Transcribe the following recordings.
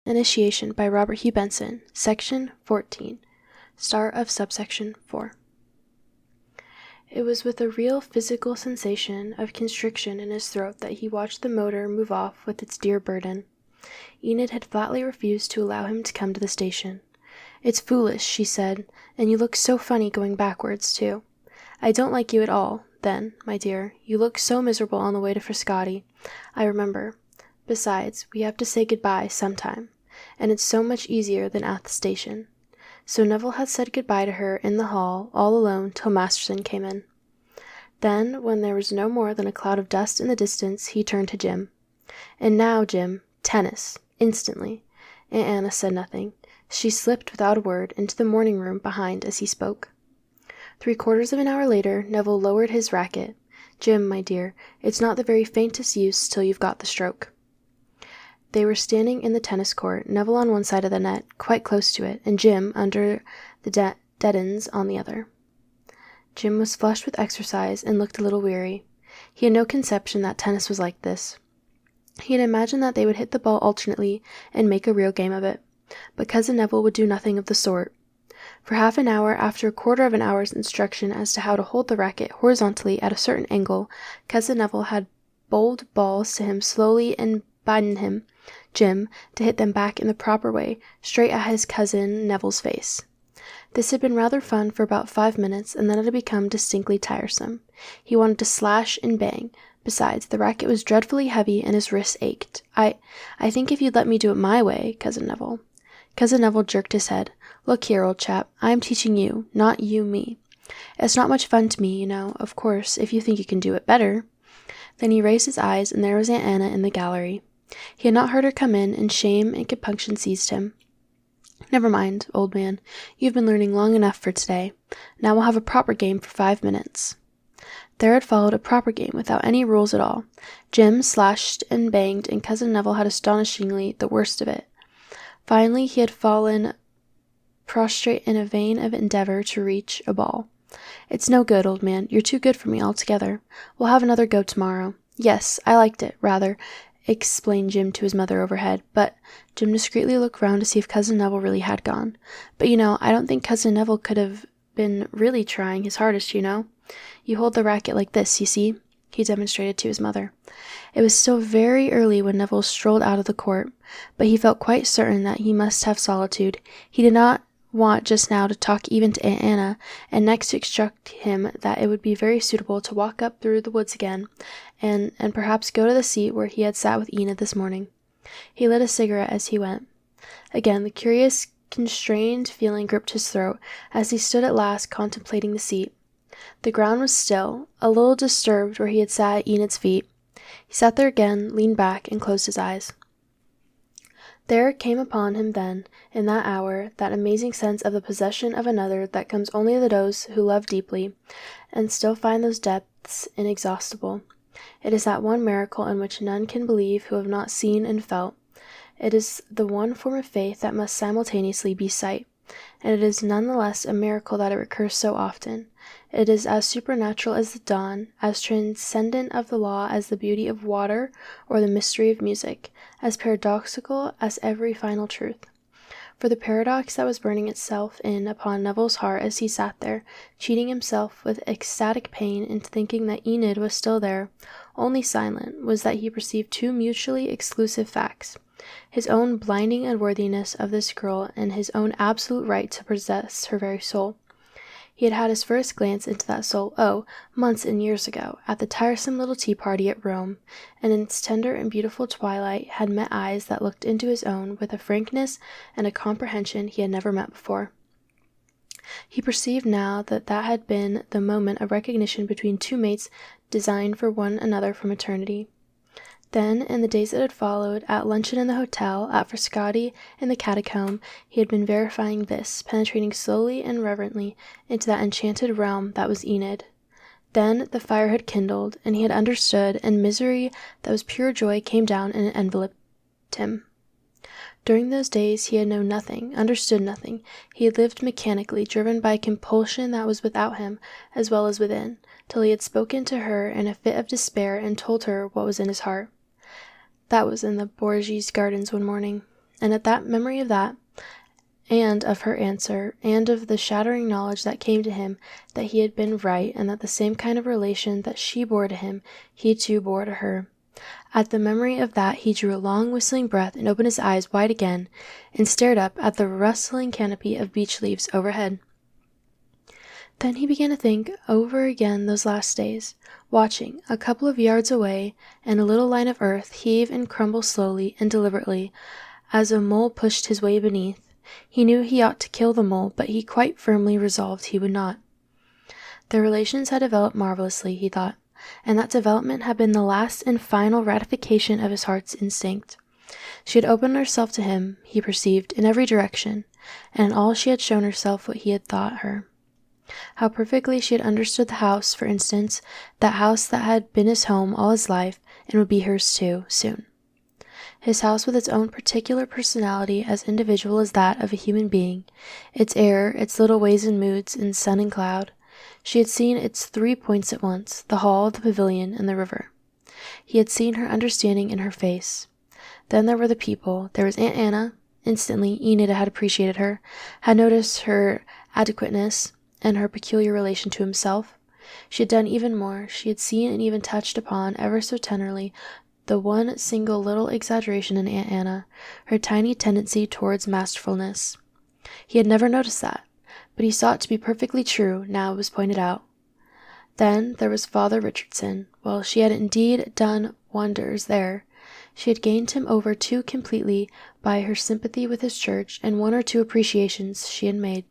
Initiation by Robert Hugh Benson, Section 14, Start of Subsection 4. It was with a real physical sensation of constriction in his throat that he watched the motor move off with its dear burden. Enid had flatly refused to allow him to come to the station. "It's foolish," she said, "and you look so funny going backwards, too. I don't like you at all, then, my dear. You look so miserable on the way to Frascati, I remember. Besides, we have to say goodbye sometime, and it's so much easier than at the station." So Neville had said goodbye to her in the hall, all alone, till Masterson came in. Then, when there was no more than a cloud of dust in the distance, he turned to Jim. "And now, Jim, tennis, instantly." Aunt Anna said nothing. She slipped without a word into the morning room behind as he spoke. 3/4 of an hour later, Neville lowered his racket. "Jim, my dear, it's not the very faintest use till you've got the stroke." They were standing in the tennis court, Neville on one side of the net, quite close to it, and Jim under the dead-ends on the other. Jim was flushed with exercise and looked a little weary. He had no conception that tennis was like this. He had imagined that they would hit the ball alternately and make a real game of it. But Cousin Neville would do nothing of the sort. For half an hour, after a 1/4 of an hour's instruction as to how to hold the racket horizontally at a certain angle, Cousin Neville had bowled balls to him slowly and bidden him, Jim, to hit them back in the proper way, straight at his cousin Neville's face. This had been rather fun for about 5 minutes, and then it had become distinctly tiresome. He wanted to slash and bang. Besides, the racket was dreadfully heavy and his wrists ached. I think if you'd let me do it my way, Cousin Neville." Cousin Neville jerked his head. "Look here, old chap, I am teaching you, not you me. It's not much fun to me, you know, of course, if you think you can do it better." Then he raised his eyes, and there was Aunt Anna in the gallery. He had not heard her come in, and shame and compunction seized him. "Never mind, old man. You've been learning long enough for today. Now we'll have a proper game for 5 minutes." There had followed a proper game without any rules at all. Jim slashed and banged, and Cousin Neville had astonishingly the worst of it. Finally, he had fallen prostrate in a vain endeavor to reach a ball. "It's no good, old man. You're too good for me altogether. We'll have another go tomorrow." "Yes, I liked it, rather," explained Jim to his mother overhead, but Jim discreetly looked round to see if Cousin Neville really had gone. "But, you know, I don't think Cousin Neville could have been really trying his hardest, you know. You hold the racket like this, you see," he demonstrated to his mother. It was still very early when Neville strolled out of the court, but he felt quite certain that he must have solitude. He did not want just now to talk even to Aunt Anna, and next it struck him that it would be very suitable to walk up through the woods again, and perhaps go to the seat where he had sat with Enid this morning. He lit a cigarette as he went. Again the curious, constrained feeling gripped his throat as he stood at last contemplating the seat. The ground was still, a little disturbed where he had sat at Enid's feet. He sat there again, leaned back, and closed his eyes. There came upon him then, in that hour, that amazing sense of the possession of another that comes only to those who love deeply, and still find those depths inexhaustible. It is that one miracle in which none can believe who have not seen and felt. It is the one form of faith that must simultaneously be sight, and it is none the less a miracle that it recurs so often. It is as supernatural as the dawn, as transcendent of the law as the beauty of water or the mystery of music, as paradoxical as every final truth. For the paradox that was burning itself in upon Neville's heart as he sat there, cheating himself with ecstatic pain into thinking that Enid was still there, only silent, was that he perceived 2 mutually exclusive facts: his own blinding unworthiness of this girl and his own absolute right to possess her very soul. He had had his first glance into that soul, months and years ago, at the tiresome little tea party at Rome, and in its tender and beautiful twilight had met eyes that looked into his own with a frankness and a comprehension he had never met before. He perceived now that that had been the moment of recognition between 2 mates designed for one another from eternity. Then, in the days that had followed, at luncheon in the hotel, at Frascati, in the catacomb, he had been verifying this, penetrating slowly and reverently into that enchanted realm that was Enid. Then the fire had kindled, and he had understood, and misery that was pure joy came down and enveloped him. During those days he had known nothing, understood nothing. He had lived mechanically, driven by a compulsion that was without him as well as within, till he had spoken to her in a fit of despair and told her what was in his heart. That was in the Borghese Gardens one morning. and at that memory of that, and of her answer, and of the shattering knowledge that came to him that he had been right, and that the same kind of relation that she bore to him, he too bore to her. At the memory of that he drew a long whistling breath and opened his eyes wide again, and stared up at the rustling canopy of beech leaves overhead. Then he began to think over again those last days, watching, a couple of yards away, and a little line of earth heave and crumble slowly and deliberately, as a mole pushed his way beneath. He knew he ought to kill the mole, but he quite firmly resolved he would not. Their relations had developed marvelously, he thought, and that development had been the last and final ratification of his heart's instinct. She had opened herself to him, he perceived, in every direction, and in all she had shown herself what he had thought her. How perfectly she had understood the house, for instance, that house that had been his home all his life, and would be hers too, soon. His house with its own particular personality as individual as that of a human being, its air, its little ways and moods in sun and cloud. She had seen its 3 points at once, the hall, the pavilion, and the river. He had seen her understanding in her face. Then there were the people. There was Aunt Anna. Instantly, Enid had appreciated her, had noticed her adequateness, and her peculiar relation to himself. She had done even more. She had seen and even touched upon, ever so tenderly, the one single little exaggeration in Aunt Anna, her tiny tendency towards masterfulness. He had never noticed that, but he saw it to be perfectly true, now it was pointed out. Then there was Father Richardson. Well, she had indeed done wonders there. She had gained him over too completely by her sympathy with his church and 1 or 2 appreciations she had made.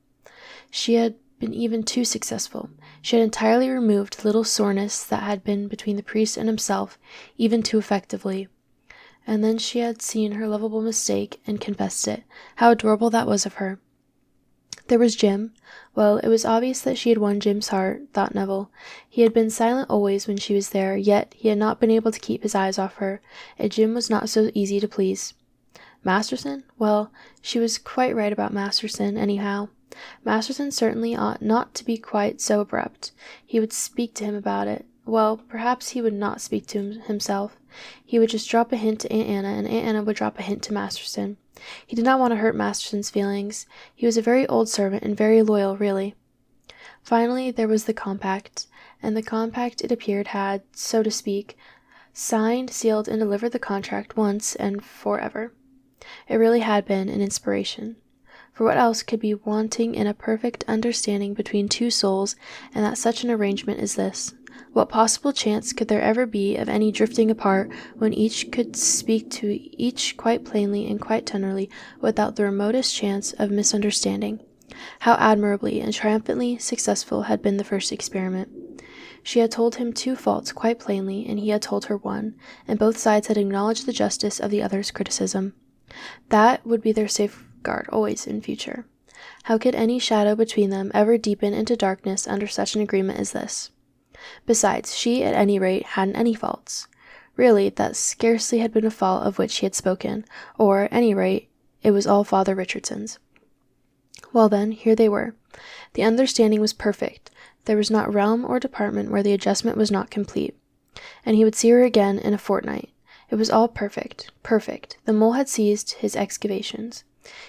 She had been even too successful. She had entirely removed the little soreness that had been between the priest and himself, even too effectively. And then she had seen her lovable mistake and confessed it. How adorable that was of her. There was Jim. Well, it was obvious that she had won Jim's heart, thought Neville. He had been silent always when she was there, yet he had not been able to keep his eyes off her, and Jim was not so easy to please. Masterson? Well, she was quite right about Masterson, anyhow. Masterson certainly ought not to be quite so abrupt. He would speak to him about it. Well, perhaps he would not speak to him himself. He would just drop a hint to Aunt Anna, and Aunt Anna would drop a hint to Masterson. He did not want to hurt Masterson's feelings. He was a very old servant, and very loyal, really. Finally, there was the compact, and the compact, it appeared, had, so to speak, signed, sealed, and delivered the contract once and forever. It really had been an inspiration. For what else could be wanting in a perfect understanding between 2 souls, and that such an arrangement as this? What possible chance could there ever be of any drifting apart when each could speak to each quite plainly and quite tenderly without the remotest chance of misunderstanding? How admirably and triumphantly successful had been the first experiment. She had told him 2 faults quite plainly, and he had told her 1, and both sides had acknowledged the justice of the other's criticism. That would be their safeguard always in future. How could any shadow between them ever deepen into darkness under such an agreement as this? Besides, she, at any rate, hadn't any faults. Really, that scarcely had been a fault of which he had spoken, or, at any rate, it was all Father Richardson's. Well then, here they were. The understanding was perfect. There was not realm or department where the adjustment was not complete. And he would see her again in a fortnight. It was all perfect, perfect. The mole had ceased his excavations.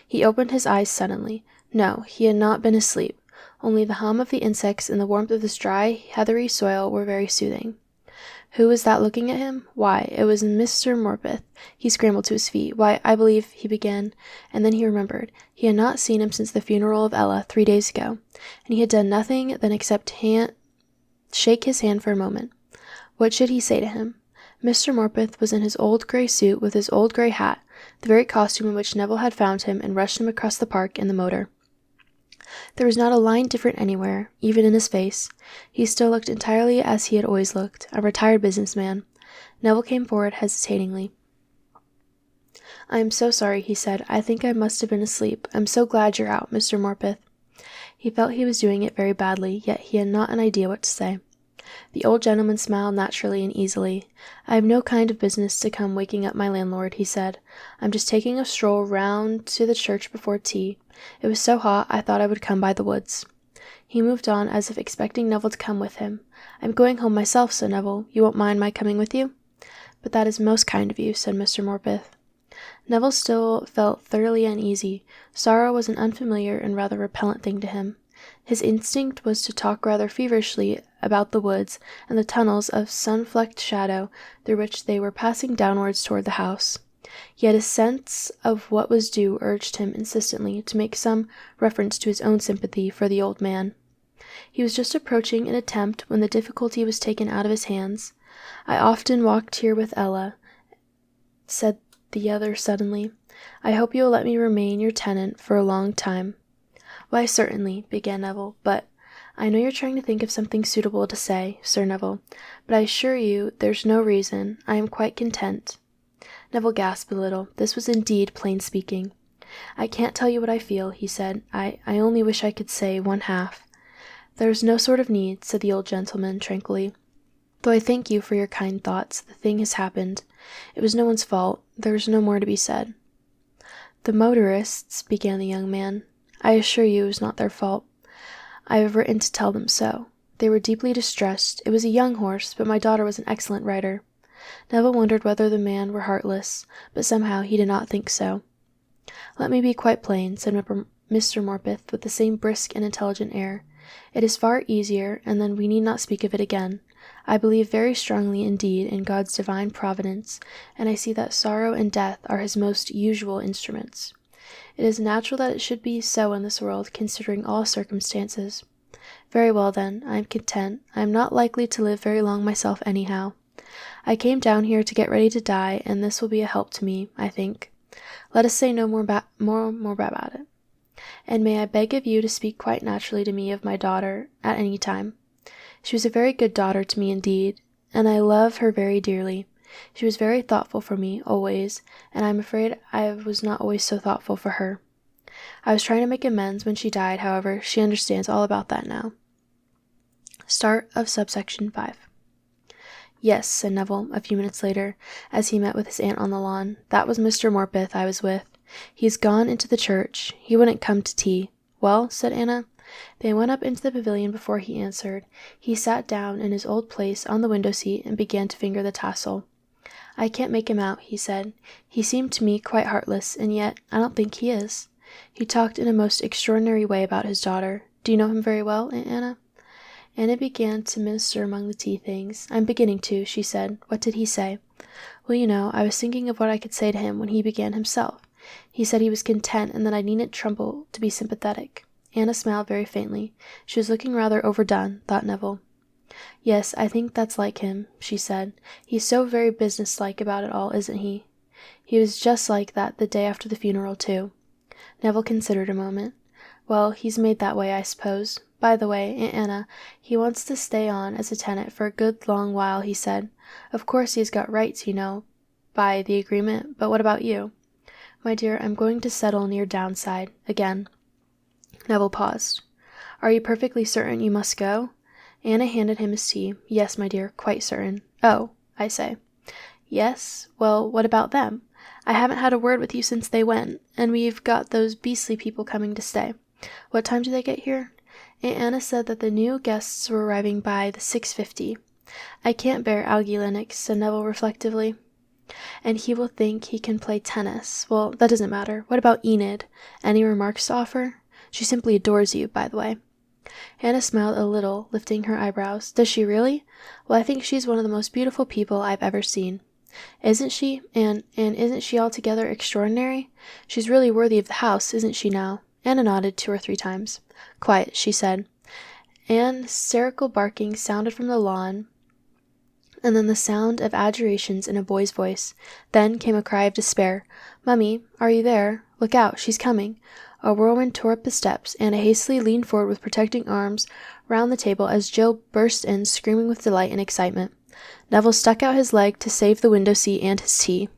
He opened his eyes suddenly. No, he had not been asleep. Only the hum of the insects and the warmth of this dry, heathery soil were very soothing. Who was that looking at him? Why, it was Mr. Morpeth. He scrambled to his feet. Why, I believe, he began, and then he remembered. He had not seen him since the funeral of Ella 3 days ago, and he had done nothing then except shake his hand for a moment. What should he say to him? Mr. Morpeth was in his old grey suit with his old grey hat, the very costume in which Neville had found him and rushed him across the park in the motor. There was not a line different anywhere, even in his face. He still looked entirely as he had always looked, a retired businessman. Neville came forward hesitatingly. "I am so sorry," he said. "I think I must have been asleep. I'm so glad you're out, Mr. Morpeth." He felt he was doing it very badly, yet he had not an idea what to say. The old gentleman smiled naturally and easily. "I have no kind of business to come waking up my landlord," he said. "I'm just taking a stroll round to the church before tea. It was so hot I thought I would come by the woods." He moved on as if expecting Neville to come with him. "I'm going home myself," said Neville. "You won't mind my coming with you?" "But that is most kind of you," said Mr. Morpeth. Neville still felt thoroughly uneasy. Sorrow was an unfamiliar and rather repellent thing to him. His instinct was to talk rather feverishly about the woods and the tunnels of sun-flecked shadow through which they were passing downwards toward the house. Yet a sense of what was due urged him insistently to make some reference to his own sympathy for the old man. He was just approaching an attempt when the difficulty was taken out of his hands. "I often walked here with Ella," said the other suddenly. "I hope you will let me remain your tenant for a long time." "Why, certainly," began Neville, "but I know you're trying to think of something suitable to say, Sir Neville, but I assure you there's no reason. I am quite content." Neville gasped a little. This was indeed plain speaking. "I can't tell you what I feel," he said. I only wish I could say one half." "There's no sort of need," said the old gentleman tranquilly. "Though I thank you for your kind thoughts, the thing has happened. It was no one's fault. There's no more to be said." "The motorists," began the young man. "I assure you it was not their fault. I have written to tell them so. They were deeply distressed. It was a young horse, but my daughter was an excellent rider." Neville wondered whether the man were heartless, but somehow he did not think so. "Let me be quite plain," said Mr. Morpeth with the same brisk and intelligent air. "It is far easier, and then we need not speak of it again. I believe very strongly indeed in God's divine providence, and I see that sorrow and death are his most usual instruments. It is natural that it should be so in this world, considering all circumstances. Very well, then, I am content. I am not likely to live very long myself anyhow. I came down here to get ready to die, and this will be a help to me, I think. Let us say no more about it. And may I beg of you to speak quite naturally to me of my daughter at any time. She was a very good daughter to me indeed, and I love her very dearly. She was very thoughtful for me, always, and I am afraid I was not always so thoughtful for her. I was trying to make amends when she died, however. She understands all about that now." Start of subsection 5. "Yes," said Neville, a few minutes later, as he met with his aunt on the lawn. "That was Mr. Morpeth I was with. He's gone into the church. He wouldn't come to tea." "Well?" said Anna. They went up into the pavilion before he answered. He sat down in his old place on the window-seat and began to finger the tassel. "I can't make him out," he said. "He seemed to me quite heartless, and yet I don't think he is. He talked in a most extraordinary way about his daughter. Do you know him very well, Aunt Anna?" Anna began to minister among the tea things. "I'm beginning to," she said. "What did he say?" "Well, you know, I was thinking of what I could say to him when he began himself. He said he was content and that I needn't trouble to be sympathetic." Anna smiled very faintly. She was looking rather overdone, thought Neville. "Yes, I think that's like him," she said. "He's so very businesslike about it all, isn't he?" "He was just like that the day after the funeral, too." Neville considered a moment. "Well, he's made that way, I suppose. By the way, Aunt Anna, he wants to stay on as a tenant for a good long while, he said. Of course he's got rights, you know, by the agreement, but what about you?" "My dear, I'm going to settle near Downside again." Neville paused. "Are you perfectly certain you must go?" Anna handed him his tea. "Yes, my dear, quite certain." "Oh, I say." "Yes? Well, what about them? I haven't had a word with you since they went, and we've got those beastly people coming to stay. What time do they get here?" Aunt Anna said that the new guests were arriving by the 6:50. "I can't bear Algy Lennox," said Neville reflectively. "And he will think he can play tennis. Well, that doesn't matter. What about Enid? Any remarks to offer? She simply adores you, by the way." Anna smiled a little, lifting her eyebrows. "Does she really? Well, I think she's one of the most beautiful people I've ever seen." "Isn't she? And isn't she altogether extraordinary? She's really worthy of the house, isn't she now?" Anna nodded 2 or 3 times. "Quiet," she said. And hysterical barking sounded from the lawn, and then the sound of adjurations in a boy's voice. Then came a cry of despair. "Mummy, are you there? Look out, she's coming." A whirlwind tore up the steps. Anna hastily leaned forward with protecting arms round the table as Jill burst in, screaming with delight and excitement. Neville stuck out his leg to save the window seat and his tea.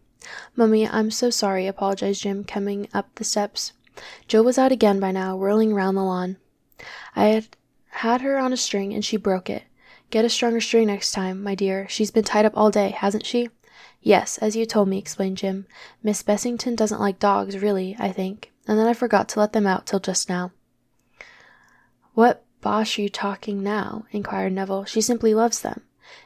"Mummy, I'm so sorry," apologized Jim, coming up the steps. Jill was out again by now, whirling round the lawn. "I had her on a string, and she broke it. Get a stronger string next time, my dear. She's been tied up all day, hasn't she?" "Yes, as you told me," explained Jim. "Miss Bessington doesn't like dogs, really, I think. And then I forgot to let them out till just now." "What bosh are you talking now?" inquired Neville. "She simply loves them.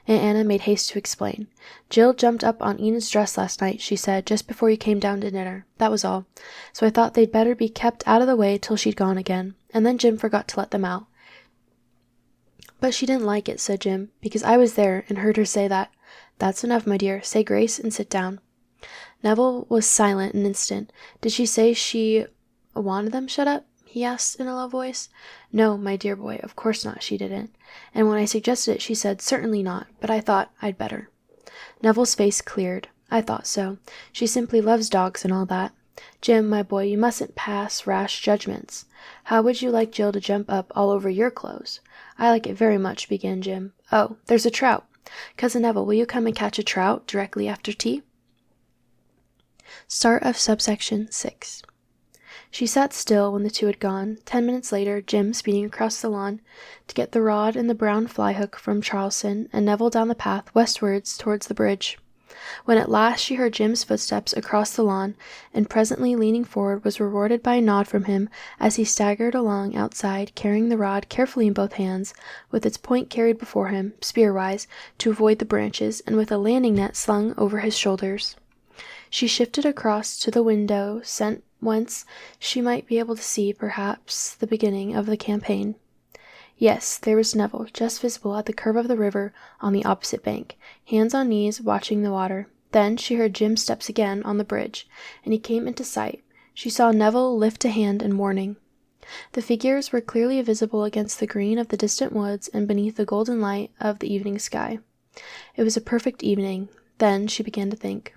Aunt Anna made haste to explain. "Jill jumped up on Enid's dress last night," she said, "just before you came down to dinner. That was all. So I thought they'd better be kept out of the way till she'd gone again. And then Jim forgot to let them out." "But she didn't like it," said Jim, "because I was there and heard her say that." "That's enough, my dear. Say grace and sit down." Neville was silent an instant. "Did she say she wanted them shut up?" he asked in a low voice. "No, my dear boy, of course not, she didn't. And when I suggested it, she said, 'Certainly not,' but I thought I'd better." Neville's face cleared. "I thought so. She simply loves dogs and all that. Jim, my boy, you mustn't pass rash judgments. How would you like Jill to jump up all over your clothes?" "I like it very much," began Jim. "Oh, there's a trout. Cousin Neville, will you come and catch a trout directly after tea?" Start of subsection 6. She sat still when the two had gone. 10 minutes later, Jim speeding across the lawn to get the rod and the brown fly-hook from Charleston, and Neville down the path westwards towards the bridge. When at last she heard Jim's footsteps across the lawn, and presently leaning forward was rewarded by a nod from him as he staggered along outside, carrying the rod carefully in both hands, with its point carried before him, spear-wise, to avoid the branches, and with a landing net slung over his shoulders. She shifted across to the window whence she might be able to see, perhaps, the beginning of the campaign. Yes, there was Neville, just visible at the curve of the river on the opposite bank, hands on knees, watching the water. Then she heard Jim's steps again on the bridge, and he came into sight. She saw Neville lift a hand in warning. The figures were clearly visible against the green of the distant woods and beneath the golden light of the evening sky. It was a perfect evening. Then she began to think.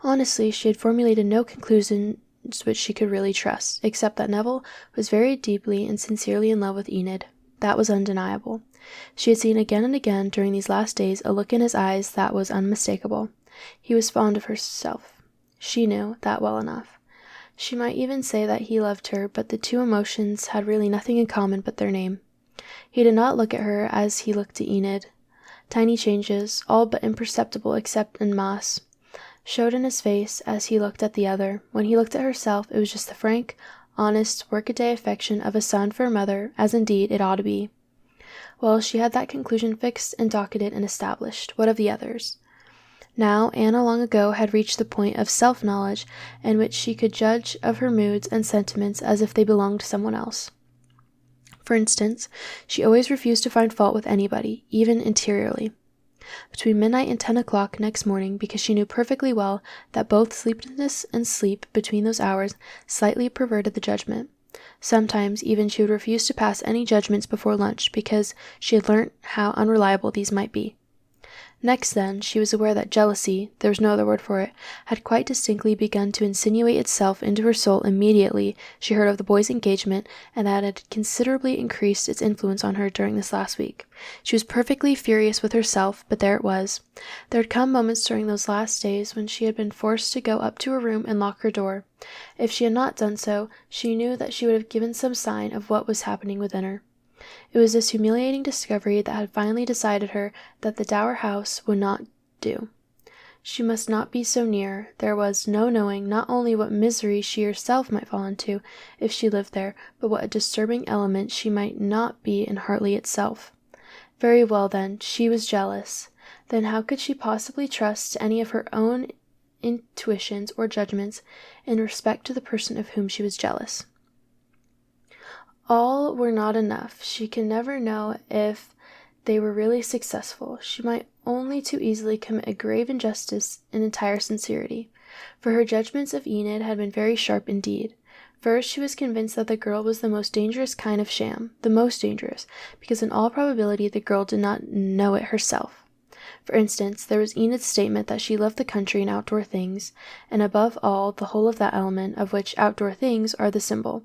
Honestly, she had formulated no conclusions which she could really trust, except that Neville was very deeply and sincerely in love with Enid. That was undeniable. She had seen again and again during these last days a look in his eyes that was unmistakable. He was fond of herself. She knew that well enough. She might even say that he loved her, but the two emotions had really nothing in common but their name. He did not look at her as he looked at Enid. Tiny changes, all but imperceptible except en masse, showed in his face as he looked at the other. When he looked at herself, it was just the frank, honest, workaday affection of a son for a mother, as indeed it ought to be. Well, she had that conclusion fixed and docketed and established. What of the others? Now, Anna long ago had reached the point of self-knowledge in which she could judge of her moods and sentiments as if they belonged to someone else. For instance, she always refused to find fault with anybody, even interiorly, between midnight and 10 o'clock next morning, because she knew perfectly well that both sleeplessness and sleep between those hours slightly perverted the judgment. Sometimes even she would refuse to pass any judgments before lunch, because she had learnt how unreliable these might be. Next, then, she was aware that jealousy, there was no other word for it, had quite distinctly begun to insinuate itself into her soul immediately she heard of the boy's engagement, and that it had considerably increased its influence on her during this last week. She was perfectly furious with herself, but there it was. There had come moments during those last days when she had been forced to go up to her room and lock her door. If she had not done so, she knew that she would have given some sign of what was happening within her. It was this humiliating discovery that had finally decided her that the Dower House would not do. She must not be so near. There was no knowing not only what misery she herself might fall into if she lived there, but what a disturbing element she might not be in Hartley itself. Very well, then, she was jealous. Then how could she possibly trust to any of her own intuitions or judgments in respect to the person of whom she was jealous? All were not enough. She could never know if they were really successful. She might only too easily commit a grave injustice in entire sincerity, for her judgments of Enid had been very sharp indeed. First, she was convinced that the girl was the most dangerous kind of sham, the most dangerous, because in all probability the girl did not know it herself. For instance, there was Enid's statement that she loved the country and outdoor things, and above all the whole of that element of which outdoor things are the symbol.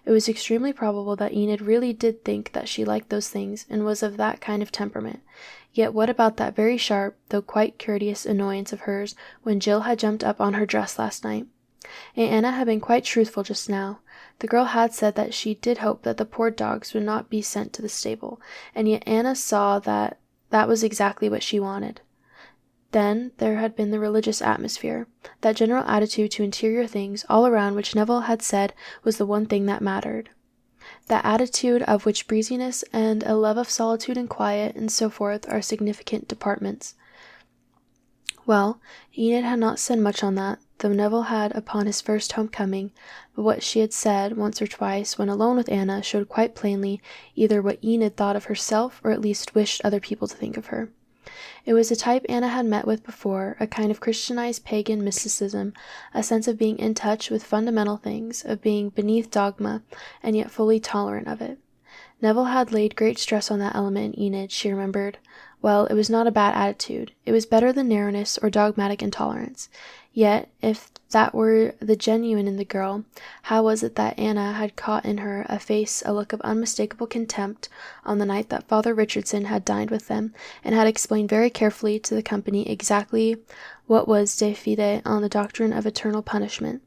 It was extremely probable that Enid really did think that she liked those things, and was of that kind of temperament. Yet what about that very sharp, though quite courteous, annoyance of hers when Jill had jumped up on her dress last night? Aunt Anna had been quite truthful just now. The girl had said that she did hope that the poor dogs would not be sent to the stable, and yet Anna saw that that was exactly what she wanted. Then there had been the religious atmosphere, that general attitude to interior things all around which Neville had said was the one thing that mattered. that attitude of which breeziness and a love of solitude and quiet and so forth are significant departments. Well, Enid had not said much on that, though Neville had upon his first homecoming, but what she had said once or twice when alone with Anna showed quite plainly either what Enid thought of herself or at least wished other people to think of her. It was a type Anna had met with before, a kind of Christianized pagan mysticism, a sense of being in touch with fundamental things, of being beneath dogma, and yet fully tolerant of it. Neville had laid great stress on that element in Enid, she remembered. Well, it was not a bad attitude. It was better than narrowness or dogmatic intolerance. Yet, if that were the genuine in the girl, how was it that Anna had caught in her a look of unmistakable contempt on the night that Father Richardson had dined with them, and had explained very carefully to the company exactly what was de fide on the doctrine of eternal punishment?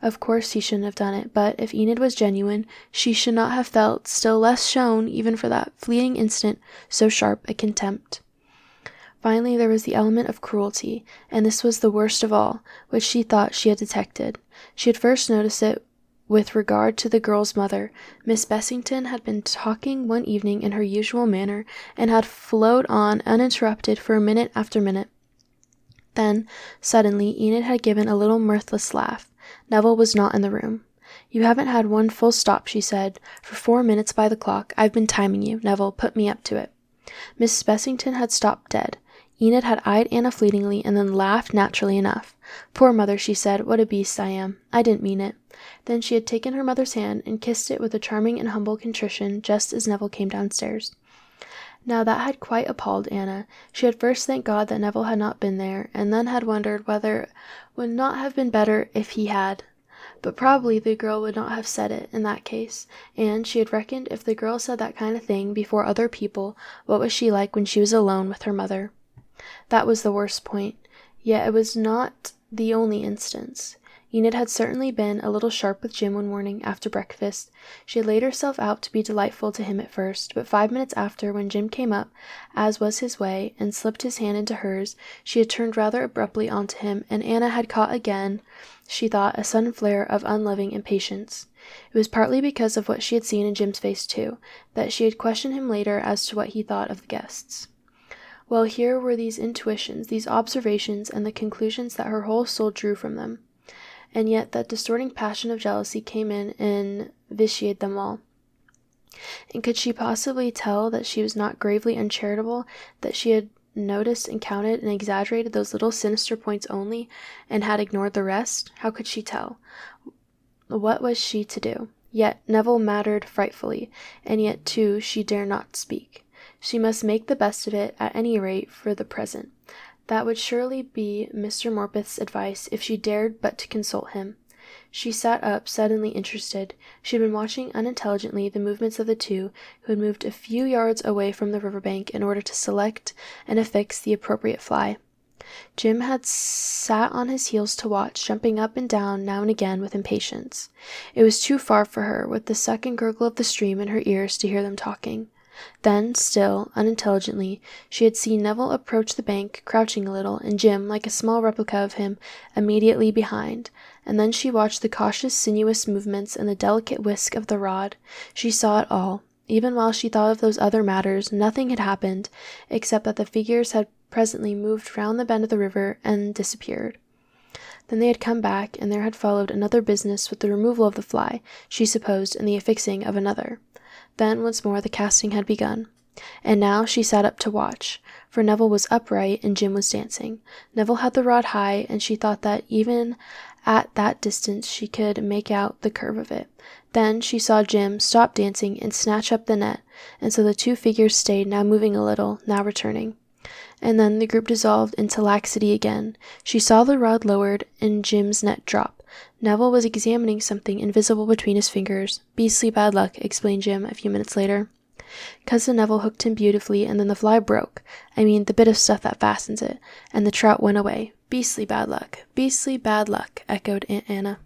Of course he shouldn't have done it, but if Enid was genuine, she should not have felt, still less shown, even for that fleeting instant, so sharp a contempt. Finally, there was the element of cruelty, and this was the worst of all, which she thought she had detected. She had first noticed it with regard to the girl's mother. Miss Bessington had been talking one evening in her usual manner, and had flowed on uninterrupted for minute after minute. Then, suddenly, Enid had given a little mirthless laugh. Neville was not in the room. "You haven't had one full stop," she said. "For 4 minutes by the clock. I've been timing you. Neville, put me up to it." Miss Bessington had stopped dead. Enid had eyed Anna fleetingly, and then laughed naturally enough. "Poor mother," she said, "what a beast I am. I didn't mean it." Then she had taken her mother's hand, and kissed it with a charming and humble contrition, just as Neville came downstairs. Now that had quite appalled Anna. She had first thanked God that Neville had not been there, and then had wondered whether it would not have been better if he had. But probably the girl would not have said it in that case, and she had reckoned if the girl said that kind of thing before other people, what was she like when she was alone with her mother? That was the worst point. Yet it was not the only instance. Enid had certainly been a little sharp with Jim one morning after breakfast. She had laid herself out to be delightful to him at first, but 5 minutes after, when Jim came up, as was his way, and slipped his hand into hers, she had turned rather abruptly on to him, and Anna had caught again, she thought, a sudden flare of unloving impatience. It was partly because of what she had seen in Jim's face, too, that she had questioned him later as to what he thought of the guests. Well, here were these intuitions, these observations, and the conclusions that her whole soul drew from them. And yet that distorting passion of jealousy came in and vitiated them all. And could she possibly tell that she was not gravely uncharitable, that she had noticed and counted and exaggerated those little sinister points only, and had ignored the rest? How could she tell? What was she to do? Yet Neville mattered frightfully, and yet, too, she dare not speak. She must make the best of it, at any rate, for the present. That would surely be Mr. Morpeth's advice if she dared but to consult him. She sat up, suddenly interested. She had been watching unintelligently the movements of the two, who had moved a few yards away from the river-bank in order to select and affix the appropriate fly. Jim had sat on his heels to watch, jumping up and down now and again with impatience. It was too far for her, with the suck and gurgle of the stream in her ears, to hear them talking. Then, still, unintelligently, she had seen Neville approach the bank, crouching a little, and Jim, like a small replica of him, immediately behind. And then she watched the cautious, sinuous movements and the delicate whisk of the rod. She saw it all. Even while she thought of those other matters, nothing had happened, except that the figures had presently moved round the bend of the river and disappeared. Then they had come back, and there had followed another business with the removal of the fly, she supposed, and the affixing of another. Then once more the casting had begun. And now she sat up to watch, for Neville was upright and Jim was dancing. Neville had the rod high, and she thought that even at that distance she could make out the curve of it. Then she saw Jim stop dancing and snatch up the net, and so the two figures stayed, now moving a little, now returning. And then the group dissolved into laxity again. She saw the rod lowered and Jim's net drop. Neville was examining something invisible between his fingers. "Beastly bad luck," explained Jim a few minutes later. Cousin Neville hooked him beautifully, and then the fly broke. I mean, the bit of stuff that fastens it, and the trout went away. "Beastly bad luck, beastly bad luck," echoed Aunt Anna.